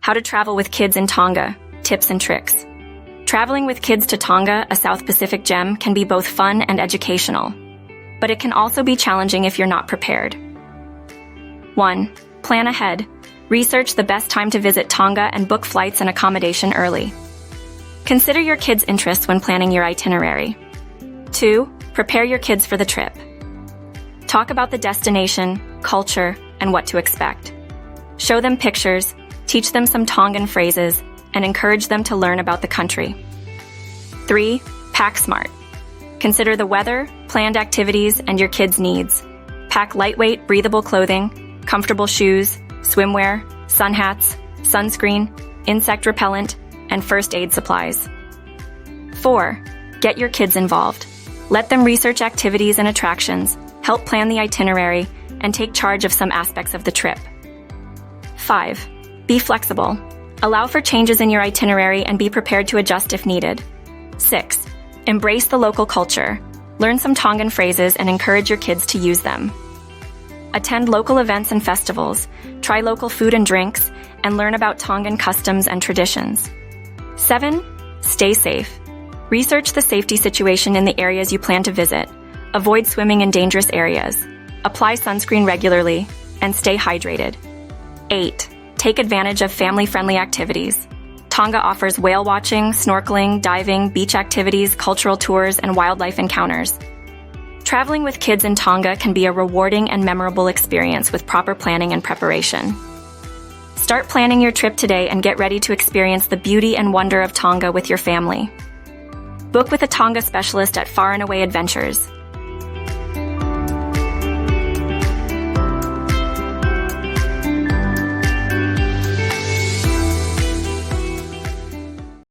How to travel with kids in Tonga, tips and tricks. Traveling with kids to Tonga, a South Pacific gem, can be both fun and educational. But it can also be challenging if you're not prepared. 1. Plan ahead. Research the best time to visit Tonga and book flights and accommodation early. Consider your kids' interests when planning your itinerary. 2. Prepare your kids for the trip. Talk about the destination, culture, and what to expect. Show them pictures, teach them some Tongan phrases, and encourage them to learn about the country. 3. Pack smart. Consider the weather, planned activities, and your kids' needs. Pack lightweight, breathable clothing, comfortable shoes, swimwear, sun hats, sunscreen, insect repellent, and first aid supplies. 4. Get your kids involved. Let them research activities and attractions, help plan the itinerary, and take charge of some aspects of the trip. 5. Be flexible. Allow for changes in your itinerary and be prepared to adjust if needed. 6. Embrace the local culture. Learn some Tongan phrases and encourage your kids to use them. Attend local events and festivals, try local food and drinks, and learn about Tongan customs and traditions. 7. Stay safe. Research the safety situation in the areas you plan to visit. Avoid swimming in dangerous areas. Apply sunscreen regularly, and stay hydrated. 8. Take advantage of family-friendly activities. Tonga offers whale watching, snorkeling, diving, beach activities, cultural tours, and wildlife encounters. Traveling with kids in Tonga can be a rewarding and memorable experience with proper planning and preparation. Start planning your trip today and get ready to experience the beauty and wonder of Tonga with your family. Book with a Tonga specialist at Far and Away Adventures.